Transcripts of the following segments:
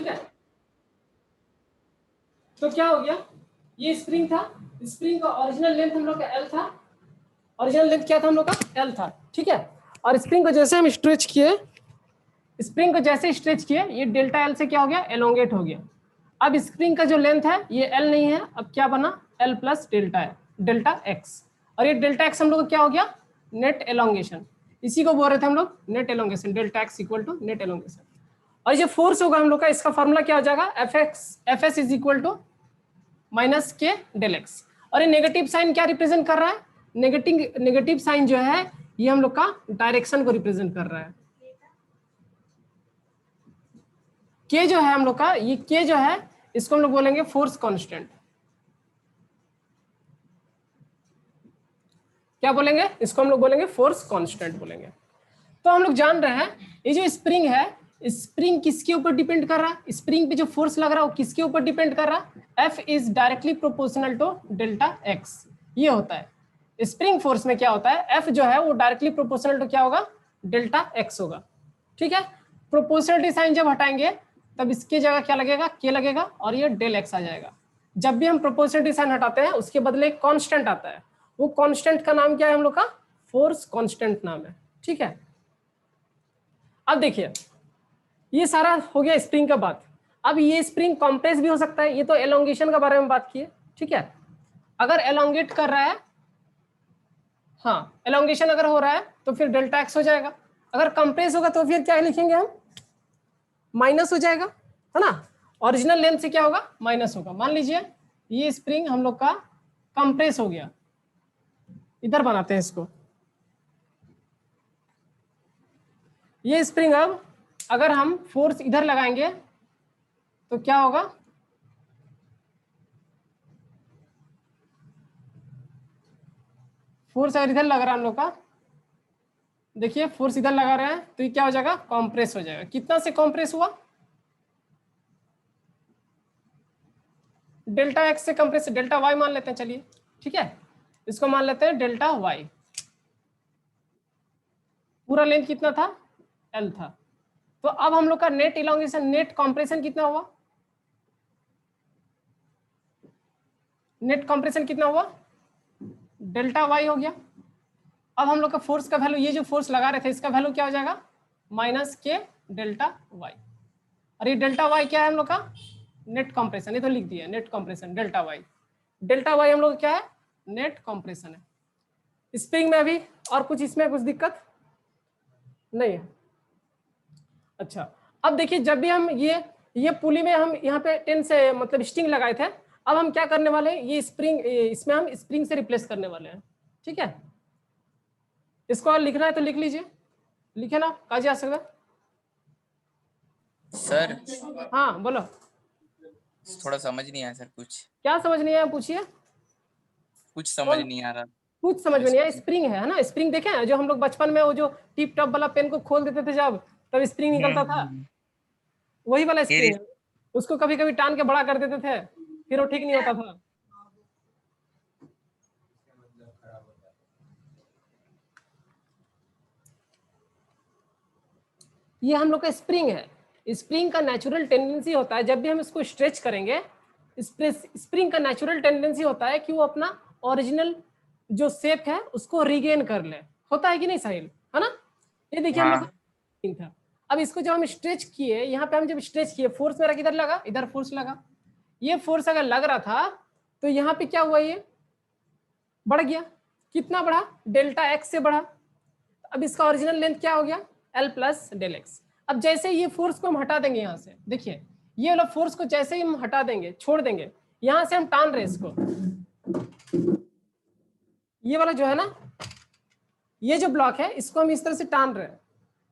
ठीक है। तो क्या हो गया, ये स्प्रिंग था, स्प्रिंग का ओरिजिनल लेंथ हम लोग का एल था, ओरिजिनल लेंथ क्या था हम लोग का एल था, ठीक है। और स्प्रिंग को जैसे हम स्ट्रेच किए, स्प्रिंग को जैसे स्ट्रेच किए, ये डेल्टा एल से क्या हो गया, एलोंगेट हो गया। अब स्प्रिंग का जो लेंथ है ये एल नहीं है, अब क्या बना, एल प्लस डेल्टा है, डेल्टा एक्स। और ये डेल्टा एक्स हम लोग का क्या हो गया, नेट एलोंगेशन। इसी को बोल रहे थे हम लोग, net elongation, delta x equal to net elongation. और ये फोर्स होगा हम लोग का, इसका फॉर्मूला क्या हो जाएगा, F S is equal to minus K del x. और ये नेगेटिव साइन क्या रिप्रेजेंट कर रहा है, नेगेटिव साइन जो है ये हम लोग का डायरेक्शन को रिप्रेजेंट कर रहा है। के जो है हम लोग का, ये के जो है इसको हम लोग बोलेंगे फोर्स कांस्टेंट। क्या बोलेंगे, इसको हम लोग बोलेंगे फोर्स कांस्टेंट बोलेंगे। तो हम लोग जान रहे हैं ये जो स्प्रिंग है, स्प्रिंग किसके ऊपर डिपेंड कर रहा है, स्प्रिंग पे जो फोर्स लग रहा है वो किसके ऊपर डिपेंड कर रहा है, F is directly proportional to delta x. ये होता है स्प्रिंग फोर्स में क्या होता है, एफ जो है वो डायरेक्टली प्रोपोर्शनल टू क्या होगा, डेल्टा एक्स होगा, ठीक है। प्रोपोर्शनलिटी साइन जब हटाएंगे तब इसकी जगह क्या लगेगा, के लगेगा, और ये डेल एक्स आ जाएगा। जब भी हम प्रोपोर्शनलिटी साइन हटाते हैं उसके बदले एक कांस्टेंट आता है, वो कांस्टेंट का नाम क्या है हम लोग का, फोर्स कांस्टेंट नाम है, ठीक है। अब देखिए ये सारा हो गया स्प्रिंग का बात। अब ये स्प्रिंग कॉम्प्रेस भी हो सकता है, ये तो एलोंगेशन के बारे में बात की है, ठीक है। अगर एलोंगेट कर रहा है, हाँ एलोंगेशन अगर हो रहा है तो फिर डेल्टा एक्स हो जाएगा। अगर कंप्रेस होगा तो फिर क्या लिखेंगे हम, माइनस हो जाएगा, है ना। ओरिजिनल लेंथ से क्या होगा, माइनस होगा। मान लीजिए ये स्प्रिंग हम लोग का कंप्रेस हो गया, इधर बनाते हैं इसको, ये स्प्रिंग अब अगर हम फोर्स इधर लगाएंगे तो क्या होगा, फोर्स अगर इधर लग रहा है हम लोग का, देखिए फोर्स इधर लगा रहे हैं तो ये क्या हो जाएगा, कॉम्प्रेस हो जाएगा। कितना से कॉम्प्रेस हुआ, डेल्टा एक्स से कंप्रेस, डेल्टा वाई मान लेते हैं, चलिए ठीक है, इसको मान लेते हैं डेल्टा वाई। पूरा लेंथ कितना था, एल था। तो अब हम लोग का नेट इलॉन्गेशन, नेट कॉम्प्रेशन कितना हुआ, नेट कॉम्प्रेशन कितना हुआ, डेल्टा वाई हो गया। अब हम लोग का फोर्स का वैल्यू, ये जो फोर्स लगा रहे थे इसका वैल्यू क्या हो जाएगा, माइनस के डेल्टा वाई। और ये डेल्टा वाई क्या है हम लोग का, नेट कॉम्प्रेशन, ये तो लिख दिया net compression delta y. Delta y हम लोग क्या है, नेट कॉम्प्रेशन है। स्प्रिंग में अभी और कुछ इसमें कुछ दिक्कत नहीं है। अच्छा अब देखिए, जब भी हम ये पुली में हम यहाँ पे 10 से मतलब स्ट्रिंग लगाए थे, अब हम क्या करने वाले हैं, ये स्प्रिंग, इसमें हम स्प्रिंग से रिप्लेस करने वाले हैं, ठीक है। इसको लिखना है तो लिख लीजिए, लिखे ना काजी आ सकता सर। हाँ बोलो, थोड़ा समझ नहीं आया सर, कुछ क्या समझ नहीं आया पूछिए। कुछ समझ नहीं आ रहा। कुछ समझ में नहीं आया, स्प्रिंग है ना, स्प्रिंग देखे हैं जो हम लोग बचपन में वो जो टिप टॉप वाला पेन को खोल देते थे जब, तब स्प्रिंग निकलता था, वही वाला ये स्प्रिंग है। उसको कभी कभी टान के बड़ा कर देते थे, फिर वो ठीक नहीं होता था। ये हम लोग का स्प्रिंग है। स्प्रिंग का नेचुरल टेंडेंसी होता है जब भी हम इसको स्ट्रेच करेंगे, स्प्रिंग का नेचुरल टेंडेंसी होता है कि वो अपना ओरिजिनल जो शेप है उसको रिगेन कर ले, होता है कि नहीं साहिल, है ना। ये देखिए हम लोग का स्प्रिंग था। अब इसको जब हम स्ट्रेच किए, यहाँ पे हम जब स्ट्रेच किए, फोर्स मेरा किधर लगा, इधर फोर्स लगा। ये फोर्स अगर लग रहा था तो यहाँ पे क्या हुआ, ये बढ़ गया, कितना बढ़ा, डेल्टा एक्स से बढ़ा। अब इसका ओरिजिनल लेंथ क्या हो गया, एल प्लस डेल एक्स। अब जैसे ये फोर्स को हम हटा देंगे यहाँ से, देखिए ये वाला फोर्स को जैसे ही हम हटा देंगे, छोड़ देंगे, यहाँ से हम टान रहे इसको, ये वाला जो है ना, ये जो ब्लॉक है इसको हम इस तरह से टान रहे हैं।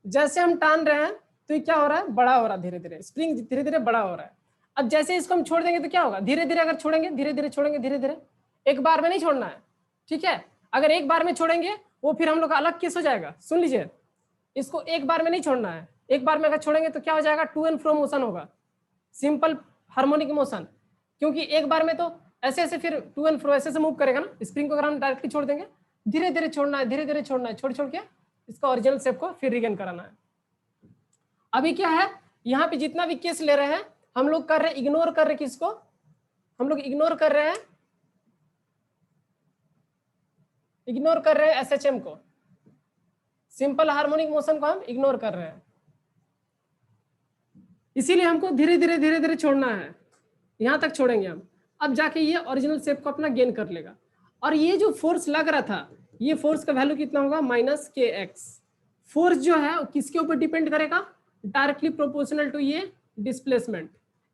जैसे हम टान रहे हैं तो ये क्या हो रहा है, बड़ा हो रहा है, धीरे धीरे स्प्रिंग धीरे धीरे बड़ा हो रहा है। अब जैसे इसको हम छोड़ देंगे तो क्या होगा, धीरे धीरे अगर छोड़ेंगे, धीरे धीरे छोड़ेंगे, धीरे धीरे, एक बार में नहीं छोड़ना है, ठीक है। अगर एक बार में छोड़ेंगे वो फिर हम लोग का अलग केस हो जाएगा, सुन लीजिए, इसको एक बार में नहीं छोड़ना है। एक बार में अगर छोड़ेंगे तो क्या हो जाएगा, टू एंड फ्रो मोशन होगा, सिंपल हार्मोनिक मोशन। क्योंकि एक बार में तो ऐसे ऐसे फिर टू एंड फ्रो ऐसे मूव करेगा ना, स्प्रिंग को अगर हम डायरेक्टली छोड़ देंगे, धीरे धीरे छोड़ना है, धीरे धीरे छोड़ना है, छोड़ छोड़ के इसका ओरिजिनल शेप को फिर रिगेन कराना है। अभी क्या है, यहाँ पे जितना भी केस ले रहे हैं हम लोग कर रहे हैं, इग्नोर कर रहे किसको, हम लोग इग्नोर कर रहे हैं, इग्नोर कर रहे हैं SHM को, सिंपल हार्मोनिक मोशन को हम इग्नोर कर रहे हैं। इसीलिए हमको धीरे धीरे धीरे धीरे छोड़ना है, यहां तक छोड़ेंगे हम, अब जाके ये ओरिजिनल शेप को अपना गेन कर लेगा। और ये जो फोर्स लग रहा था, ये फोर्स का वैल्यू कितना होगा, -kx। फोर्स जो है वो किसके ऊपर डिपेंड करेगा, डायरेक्टली प्रोपोर्शनल टू ये displacement,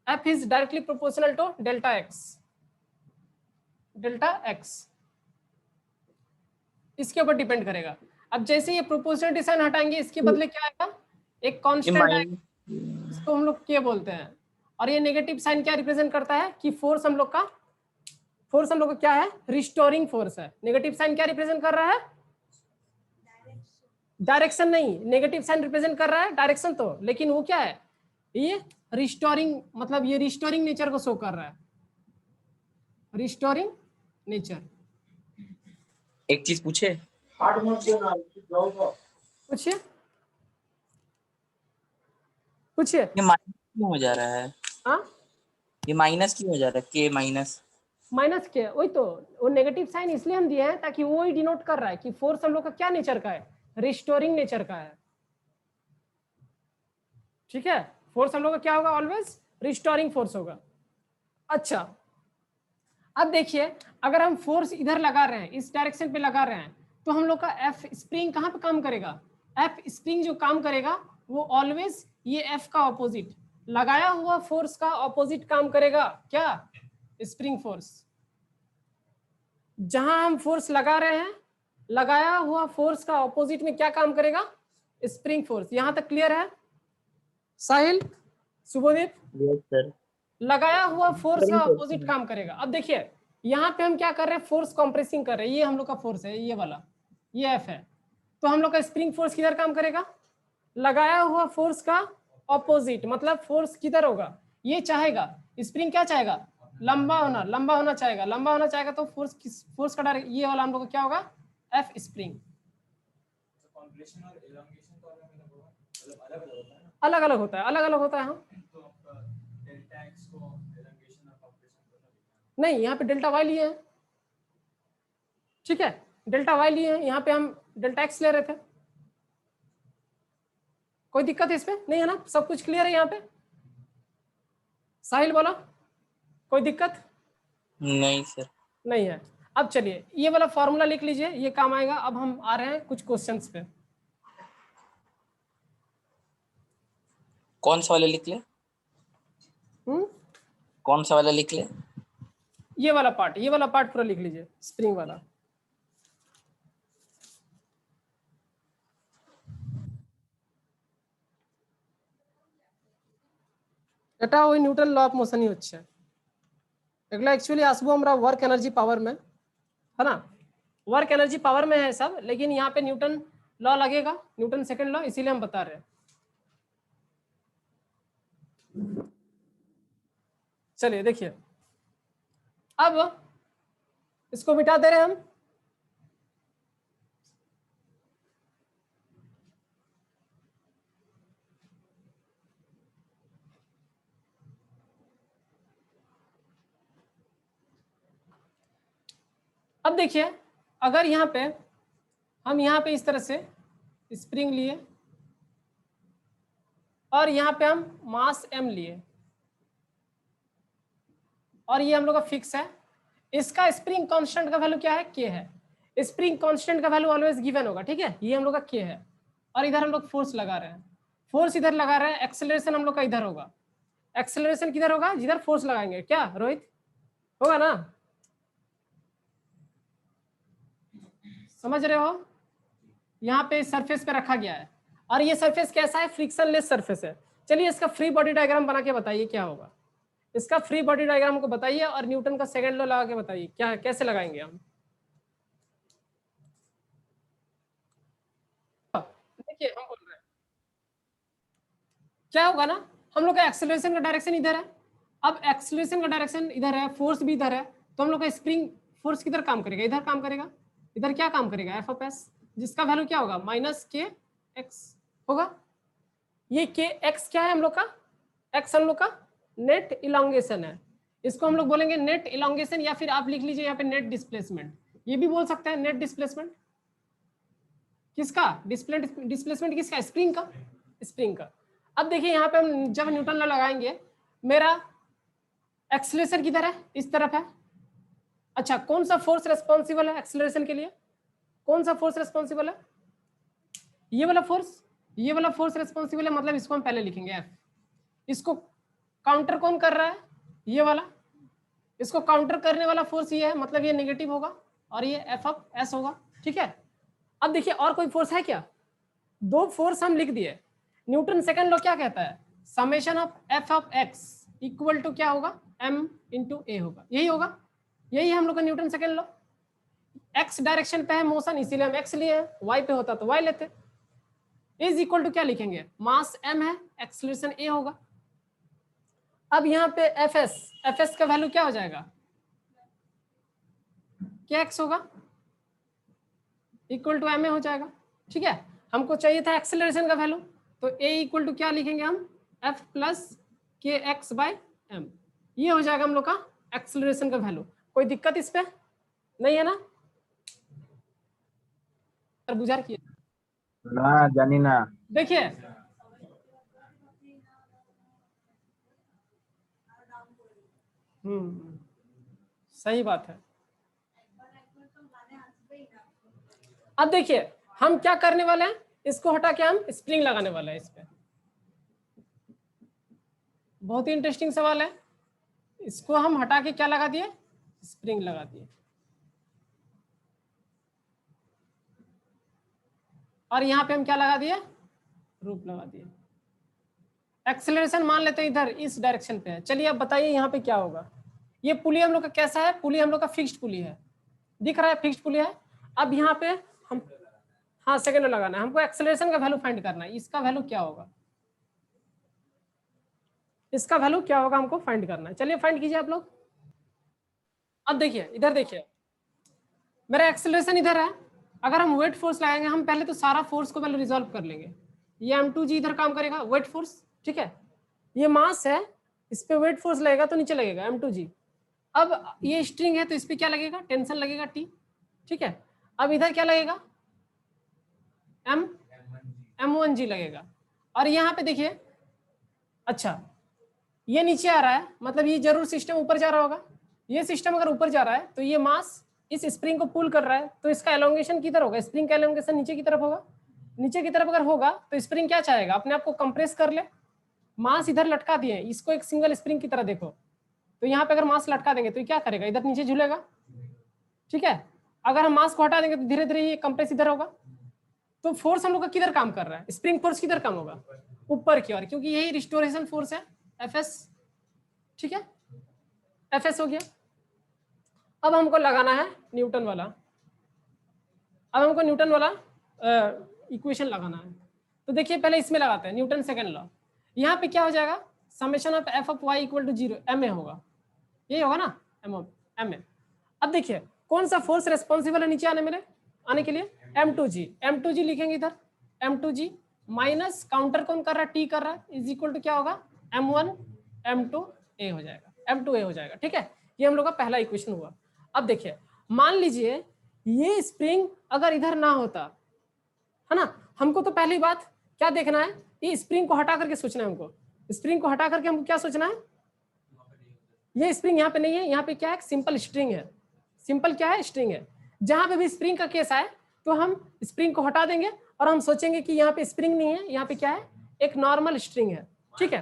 F is directly proportional to delta x, delta x इसके ऊपर डिपेंड करेगा। अब जैसे ये प्रोपोर्शनलिटी साइन हटाएंगे, इसके बदले क्या आएगा, एक कांस्टेंट आएगा, इसको हम लोग के बोलते हैं। और ये नेगेटिव साइन क्या रिप्रेजेंट करता है कि फोर्स हम लोग का क्या है, रिस्टोरिंग फोर्स है। नेगेटिव साइन क्या रिप्रेजेंट कर रहा है, डायरेक्शन नहीं, नेगेटिव साइन रिप्रेजेंट कर रहा है डायरेक्शन तो, लेकिन वो क्या है, ये रिस्टोरिंग, मतलब ये रिस्टोरिंग नेचर को शो कर रहा है, रिस्टोरिंग नेचर। एक चीज पूछे, पूछिए पूछिए। ये माइनस क्यों हो जा रहा है, हाँ ये माइनस क्यों हो जा रहा है, के माइनस के, वही तो, वो नेगेटिव साइन इसलिए हम दिए हैं ताकि वो ही डिनोट कर रहा है कि फोर्स हम लोग का क्या नेचर का है, रिस्टोरिंग नेचर का है। ठीक है, फोर्स हम लोग का क्या होगा, ऑलवेज रिस्टोरिंग फोर्स होगा। अच्छा अब देखिए, अगर हम फोर्स इधर लगा रहे हैं, इस डायरेक्शन पे लगा रहे हैं, तो हम लोग का एफ स्प्रिंग कहाँ पे काम करेगा, एफ स्प्रिंग जो काम करेगा वो ऑलवेज ये एफ का ऑपोजिट, लगाया हुआ फोर्स का ऑपोजिट काम करेगा। क्या, स्प्रिंग फोर्स। जहां हम फोर्स लगा रहे हैं, लगाया हुआ फोर्स का ऑपोजिट में क्या काम करेगा, स्प्रिंग फोर्स। यहां तक क्लियर है साहिल, शुभदीप? Yes sir. लगाया हुआ फोर्स का ऑपोजिट काम करेगा। अब देखिए यहाँ पे हम क्या कर रहे हैं, फोर्स कंप्रेसिंग कर रहे हैं, ये हम लोग का फोर्स है, ये वाला, ये एफ है, तो हम लोग का स्प्रिंग फोर्स किधर काम करेगा, लगाया हुआ फोर्स का ऑपोजिट, मतलब फोर्स किधर होगा, ये चाहेगा, स्प्रिंग क्या चाहेगा, लंबा होना चाहेगा, लंबा होना चाहेगा, तो फोर्स का डायरेक्ट ये वाला हम लोग का क्या होगा, एफ स्प्रिंग। अलग अलग होता है, अलग अलग होता है। हाँ नहीं, यहाँ पे डेल्टा वाई लिए हैं, ठीक है, डेल्टा वाई लिए हैं, यहाँ पे हम डेल्टा एक्स ले रहे थे। कोई दिक्कत है इसमें, नहीं है ना, सब कुछ क्लियर है यहाँ पे? साहिल बोला, कोई दिक्कत? नहीं सर। नहीं है। अब चलिए ये वाला फॉर्मूला लिख लीजिए, ये काम आएगा। अब हम आ रहे हैं कुछ क्वेश्चंस पे। कौन सा वाला लिख ले, कौन सा वाला लिख ले, ये वाला पार्ट पूरा लिख लीजिए, स्प्रिंग वाला। এটা ওই নিউটন ল অফ মোশনই হচ্ছে, এগুলো एक्चुअली আসবো আমরা वर्क एनर्जी पावर में, है ना, वर्क एनर्जी पावर में है सब, लेकिन यहाँ पे न्यूटन लॉ लगेगा, न्यूटन सेकंड लॉ, इसीलिए हम बता रहे हैं। चलिए देखिए, अब इसको मिटा दे रहे हैं हम। अब देखिए, अगर यहाँ पे हम यहाँ पे इस तरह से स्प्रिंग लिए और यहाँ पे हम मास m लिए और ये हम लोग का फिक्स है, इसका स्प्रिंग कांस्टेंट का वैल्यू क्या है, k है। स्प्रिंग कांस्टेंट का वैल्यू ऑलवेज गिवन होगा, ठीक है, ये हम लोग का k है। और इधर हम लोग फोर्स लगा रहे हैं, फोर्स इधर लगा रहे हैं, एक्सेलरेशन हम लोग का इधर होगा। एक्सेलरेशन किधर होगा, जिधर फोर्स लगाएंगे, क्या रोहित, होगा ना, समझ रहे हो? यहाँ पे सरफेस पे रखा गया है और ये सरफेस कैसा है, फ्रिक्शनलेस सरफेस है। चलिए इसका फ्री बॉडी डायग्राम बना के बताइए क्या होगा, इसका फ्री बॉडी डायग्राम को बताइए और न्यूटन का सेकंड लॉ लगा के बताइए क्या, कैसे लगाएंगे हम। देखिए हम बोल रहे हैं क्या होगा ना, हम लोग का एक्सेलरेशन का डायरेक्शन इधर है, अब एक्सेलरेशन का डायरेक्शन इधर है, फोर्स भी इधर है, तो हम लोग का स्प्रिंग फोर्स किधर काम करेगा, इधर काम करेगा। इधर क्या काम करेगा, एफ ऑफ एस, जिसका वैल्यू क्या होगा, -kx होगा। ये k x क्या है हम लोग का, x हम लोग का नेट इलोंगेशन है, इसको हम लोग बोलेंगे नेट इलोंगेशन, या फिर आप लिख लीजिए यहाँ पे नेट डिस्प्लेसमेंट, ये भी बोल सकते हैं नेट डिस्प्लेसमेंट। किसका डिस्प्लेसमेंट किसका? स्प्रिंग का, स्प्रिंग का। अब देखिए यहाँ पे हम जब न्यूटन लॉ लगाएंगे, मेरा एक्सेलरेशन किधर है? इस तरफ है। अच्छा, कौन सा फोर्स रेस्पॉन्सिबल है एक्सेलरेशन के लिए? कौन सा फोर्स रेस्पॉन्सिबल है? ये वाला फोर्स, ये वाला फोर्स रेस्पॉन्सिबल है, मतलब इसको हम पहले लिखेंगे एफ। इसको काउंटर कौन कर रहा है? ये वाला। इसको काउंटर करने वाला फोर्स ये है, मतलब ये नेगेटिव होगा और ये एफ ऑफ एस होगा। ठीक है, अब देखिए और कोई फोर्स है क्या? दो फोर्स हम लिख दिए। न्यूटन सेकंड लॉ क्या कहता है? Summation of F of x equal to क्या होगा? एम इंटू ए होगा। यही होगा, यही है हम लोग का Newton second law. X direction पे है मोशन, इसीलिए हम एक्स लिए, वाई पे होता तो वाई लेते। इज इक्वल टू क्या लिखेंगे? मास एम है, एक्सेलरेशन ए होगा। अब यहाँ पे एफ एस का वैल्यू क्या हो जाएगा? क्या एक्स होगा, इक्वल टू एम ए हो जाएगा। ठीक है, हमको चाहिए था एक्सेलरेशन का वैल्यू, तो ए इक्वल टू क्या लिखेंगे हम? एफ प्लस के एक्स बाय एम। ये हो जाएगा हम लोग का एक्सेलरेशन का वैल्यू। कोई दिक्कत इस पे नहीं है ना? बुझार किए ना जानी ना। देखिए सही बात है। अब देखिए हम क्या करने वाले हैं, इसको हटा के हम स्प्रिंग लगाने वाले हैं इस पे। बहुत ही इंटरेस्टिंग सवाल है। इसको हम हटा के क्या लगा दिए? स्प्रिंग लगा दिए। और यहाँ पे हम क्या लगा दिए? रूप लगा दिए। एक्सेलरेशन मान लेते हैं इधर इस डायरेक्शन पे है। चलिए अब बताइए यहाँ पे क्या होगा। ये पुली हम लोग का कैसा है? पुली हम लोग का फिक्स्ड पुली है, दिख रहा है फिक्स्ड पुली है। अब यहाँ पे हम, हाँ सेकंड लगाना है हमको। एक्सेलरेशन का वैल्यू फाइंड करना है, इसका वैल्यू क्या होगा? इसका वैल्यू क्या होगा हमको फाइंड करना है। चलिए फाइंड कीजिए आप लोग। अब देखिए इधर देखिए, मेरा एक्सेलरेशन इधर है। अगर हम वेट फोर्स लगाएंगे, हम पहले तो सारा फोर्स को पहले रिजॉल्व कर लेंगे। ये m2g इधर काम करेगा, वेट फोर्स। ठीक है, ये मास है, इस पे वेट फोर्स लगेगा तो नीचे लगेगा m2g। अब ये स्ट्रिंग है तो इस पे क्या लगेगा? टेंशन लगेगा T। ठीक है, अब इधर क्या लगेगा? m1g लगेगा। और यहाँ पे देखिए, अच्छा ये नीचे आ रहा है, मतलब ये जरूर सिस्टम ऊपर जा रहा होगा। ये सिस्टम अगर ऊपर जा रहा है तो ये मास इस स्प्रिंग को पुल कर रहा है, तो इसका एलोंगेशन किधर होगा? स्प्रिंग का एलोंगेशन नीचे की तरफ होगा। नीचे की तरफ अगर होगा तो स्प्रिंग क्या चाहेगा? अपने आप को कंप्रेस कर ले। मास इधर लटका दिए, इसको एक सिंगल स्प्रिंग की तरह देखो, तो यहाँ पे अगर मास लटका देंगे तो ये क्या करेगा? इधर नीचे झूलेगा। ठीक है, अगर हम मास को हटा देंगे तो धीरे धीरे ये कंप्रेस इधर होगा। तो फोर्स हम लोग का किधर काम कर रहा है? स्प्रिंग फोर्स किधर काम होगा? ऊपर की ओर, क्योंकि यही रिस्टोरेशन फोर्स है, एफएस। ठीक है, एफएस हो गया। अब हमको लगाना है न्यूटन वाला। अब हमको न्यूटन वाला इक्वेशन लगाना है। तो देखिए पहले इसमें लगाते हैं न्यूटन सेकंड लॉ। यहाँ पे क्या हो जाएगा? Summation of F of y equal to 0 M A होगा। यही होगा ना, एम ए। अब देखिए कौन सा फोर्स रेस्पॉन्सिबल है नीचे आने मेरे आने के लिए? m2g लिखेंगे इधर। m2g माइनस काउंटर कौन कर रहा है? टी कर रहा है, इज इक्वल टू क्या होगा? m1 m2a हो जाएगा, m2a हो जाएगा। ठीक है, ये हम लोग का पहला इक्वेशन हुआ। अब देखिए मान लीजिए ये स्प्रिंग अगर इधर ना होता, है ना, हमको तो पहली बात क्या देखना है? ये स्प्रिंग को हटा करके सोचना है हमको। स्प्रिंग को हटा करके हमको क्या सोचना है? ये स्प्रिंग यहाँ पे नहीं है, यहाँ पे क्या है? सिंपल स्ट्रिंग है। सिंपल क्या है? स्ट्रिंग है। जहां पे भी स्प्रिंग का केस आए तो हम स्प्रिंग को हटा देंगे और हम सोचेंगे कि यहाँ पे स्प्रिंग नहीं है, यहाँ पे क्या है? एक नॉर्मल स्ट्रिंग है। ठीक है,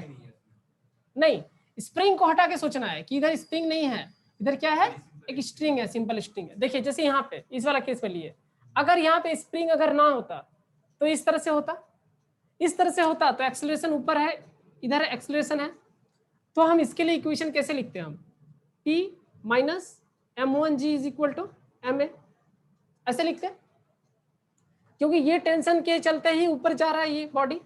नहीं, स्प्रिंग को हटा के सोचना है कि इधर स्प्रिंग नहीं है, इधर क्या है? एक स्ट्रिंग है, सिंपल स्ट्रिंग है। देखिए जैसे यहाँ पे इस वाला केस में लिए, अगर यहाँ पे स्प्रिंग अगर ना होता तो इस तरह से होता, इस तरह से होता तो एक्सेलरेशन ऊपर है, इधर एक्सेलरेशन है। तो हम इसके लिए इक्वेशन कैसे लिखते हैं? हम P minus m1g is equal to ma, ऐसे लिखते हैं, क्योंकि ये टेंशन के चलते ही ऊपर जा रहा है ये बॉडी।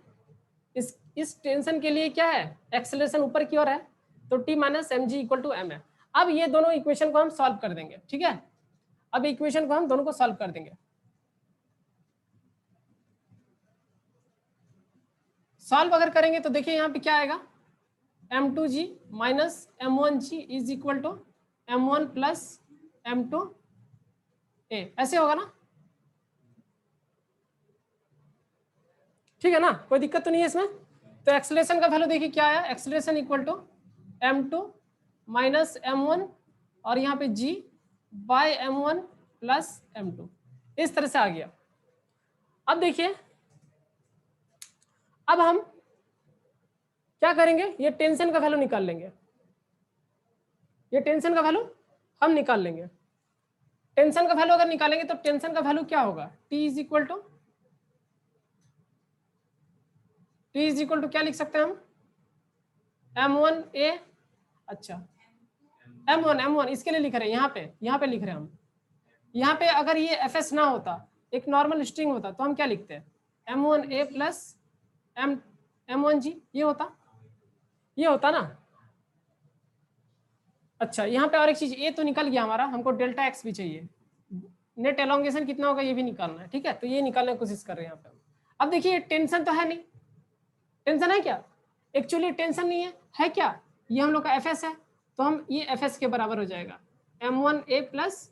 इस टेंशन के लिए क्या है? एक्सेलरेशन ऊपर की ओर है, तो T minus mg equal to ma। अब ये दोनों इक्वेशन को हम सॉल्व कर देंगे। ठीक है, अब इक्वेशन को हम दोनों को सॉल्व कर देंगे। सॉल्व अगर करेंगे तो देखिए यहाँ पे क्या आएगा? m2g minus m1g is equal to m1 plus m2a, ऐसे होगा ना? ठीक है ना, कोई दिक्कत तो नहीं है इसमें। तो एक्सेलरेशन का वैल्यू देखिए क्या है, acceleration equal to m2 minus m1 और यहाँ पे g bye m1 plus m2, इस तरह से आ गया। अब देखिए, अब हम क्या करेंगे, ये टेंशन का वैल्यू निकाल लेंगे, ये टेंशन का वैल्यू हम निकाल लेंगे। टेंशन का वैल्यू अगर निकालेंगे तो टेंशन का वैल्यू क्या होगा, T इज इक्वल टू क्या लिख सकते हैं हम, m1a, अच्छा m1 इसके लिए लिख रहे हैं, यहाँ पे लिख रहे हैं हम। यहाँ पे अगर ये fs ना होता, एक नॉर्मल स्ट्रिंग होता, तो हम क्या लिखते हैं, m1a प्लस m1g, ये होता ना। अच्छा, यहाँ पे और एक चीज, ए तो निकल गया हमारा, हमको डेल्टा एक्स भी चाहिए, नेट एलोंगेशन कितना होगा ये भी निकालना है। ठीक है, तो ये निकालने की कोशिश कर रहे हैं यहाँ पे। अब देखिए टेंशन तो है नहीं, टेंशन है क्या, एक्चुअली टेंशन नहीं है क्या, ये हम लोग का fs है, तो हम ये fs के बराबर हो जाएगा m1a प्लस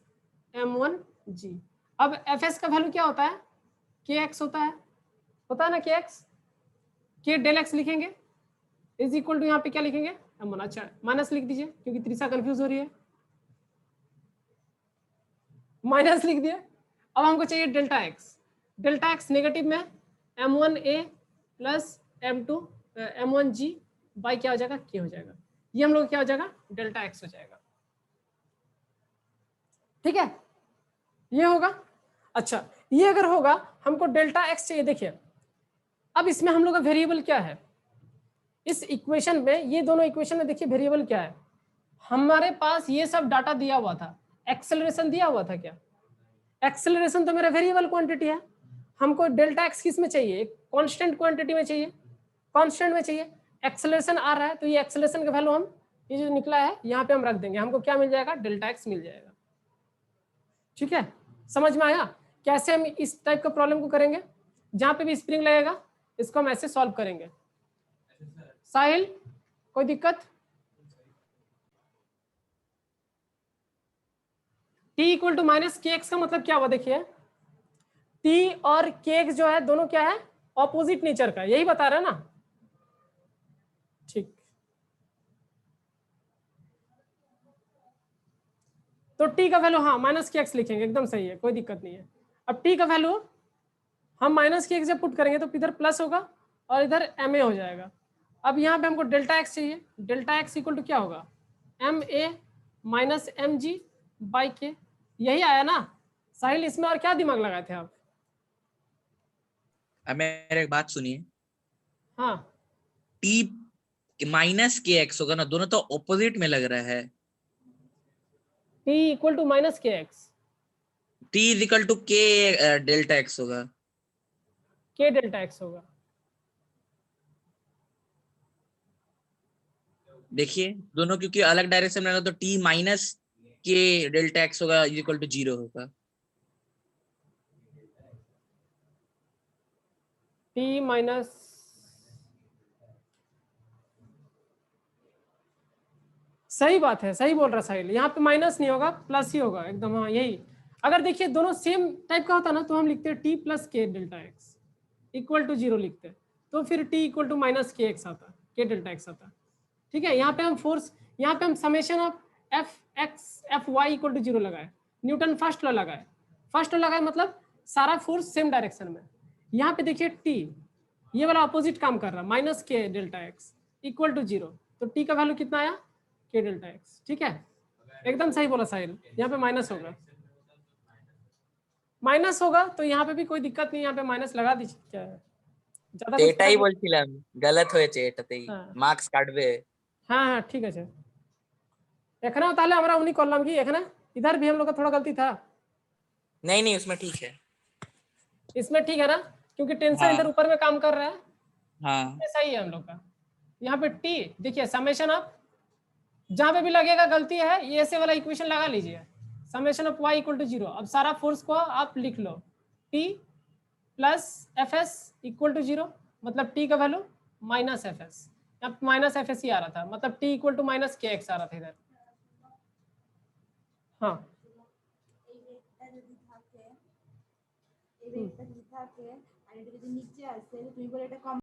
m1g। अब fs का वैल्यू क्या होता है, kx होता है ना, kx, k डेल x लिखेंगे इज इक्वल टू यहाँ पे क्या लिखेंगे m1, अच्छा माइनस लिख दीजिए क्योंकि त्रिशा कंफ्यूज हो रही है, माइनस लिख दिए। अब हमको चाहिए डेल्टा एक्स नेगेटिव में m1a प्लस m1g बाई क्या हो जाएगा, k हो जाएगा, ये हम लोग क्या हो जाएगा, डेल्टा एक्स हो जाएगा। ठीक है, ये होगा। अच्छा, ये अगर होगा, हमको डेल्टा एक्स चाहिए। देखिए अब इसमें हम लोग का वेरिएबल क्या है, इस इक्वेशन में, ये दोनों इक्वेशन में देखिए वेरिएबल क्या है, हमारे पास ये सब डाटा दिया हुआ था, एक्सेलरेशन दिया हुआ था क्या, एक्सेलरेशन तो मेरा वेरिएबल क्वांटिटी है, हमको डेल्टा एक्स किस में चाहिए, एक कांस्टेंट क्वांटिटी में चाहिए, कांस्टेंट में चाहिए। एक्सेलरेशन आ रहा है तो ये एक्सेलरेशन का वैल्यू हम, ये जो निकला है यहाँ पे हम रख देंगे, हमको क्या मिल जाएगा, डेल्टा एक्स मिल जाएगा। ठीक है, समझ में आया कैसे हम इस टाइप का प्रॉब्लम को करेंगे, जहां पे भी स्प्रिंग लगेगा इसको हम ऐसे सॉल्व करेंगे। साहिल कोई दिक्कत, t equal to minus K x का मतलब क्या हुआ, देखिए t और के एक्स जो है दोनों क्या है, ऑपोजिट नेचर का, यही बता रहा है ना। ठीक, तो t का वैल्यू, हाँ माइनस के एक्स लिखेंगे, एकदम सही है, कोई दिक्कत नहीं है। अब t का वैल्यू हम माइनस के एक्स जब पुट करेंगे तो इधर प्लस होगा और इधर ma हो जाएगा। अब यहाँ पे हमको डेल्टा एक्स चाहिए, डेल्टा एक्स इक्वल टू क्या होगा, ma माइनस mg बाई के, यही आया ना साहिल, इसमें और क्या दिमाग लगाए थे आप। अब मेरे एक बात सुनिए, हाँ t माइनस के एक्स होगा ना, दोनों तो ऑपोजिट में लग रहा है। t equal to minus K x, t is equal to K delta x होगा, के डेल्टा एक्स होगा। देखिए दोनों क्योंकि अलग डायरेक्शन में तो t माइनस के डेल्टा एक्स होगा इज इक्वल टू 0 होगा। t माइनस, सही बात है, सही बोल रहा साहिल, यहाँ पे माइनस नहीं होगा प्लस ही होगा एकदम, हाँ यही। अगर देखिए दोनों सेम टाइप का होता ना तो हम लिखते t प्लस के डेल्टा एक्स इक्वल टू 0 लिखते, तो फिर t equal to minus K x आता, के डेल्टा एक्स आता। ठीक है, यहाँ पे हम फोर्स, यहाँ पे हम summation of F x F y equal to 0 लगाए, न्यूटन फर्स्ट लॉ लगाए, फर्स्ट लॉ लगाए मतलब सारा फोर्स सेम डायरेक्शन में। यहाँ पे देखिए t, ये वाला अपोजिट काम कर रहा है, माइनस के डेल्टा एक्स इक्वल टू 0, तो t का वैल्यू कितना आया, के डेल्टा एक्स। ठीक है, एकदम सही बोला साहिल, यहाँ पे माइनस होगा, माइनस होगा तो यहाँ पे भी कोई दिक्कत नहीं, यहाँ पे माइनस लगा दीजिए, क्या है ज्यादा कुछ এটাই फर्क नहीं। বলছিলাম, গলত হয়েছে এটাতেই, হ্যাঁ। মার্কস কাটবে। हाँ हाँ ठीक है, এখানে তাহলে আমরা উনি করলাম কি, এখানে इधर भी हम लोग का थोड़ा गलती था, नहीं नहीं उसमें ठीक है। इसमें ठीक है ना, क्योंकि टेंशन हाँ। इधर ऊपर में काम कर रहा है, हाँ ये सही है हम लोग का। यहाँ पे टी देखिए समेशन ऑफ, जहां पे भी लगेगा गलती है ये ऐसे वाला इक्वेशन लगा लीजिए, summation of y equal to 0। अब सारा फोर्स को आप लिख लो, t plus F S equal to 0, मतलब t का वैल्यू माइनस एफ एस, यहाँ माइनस एफ एस सी आ रहा था, मतलब T equal to minus K x आ रहा था इधर। हाँ এই রেটটা যদি থাকে, এই রেটটা যদি থাকে আর এটা যদি নিচে আসে, তুমি বলে এটা কম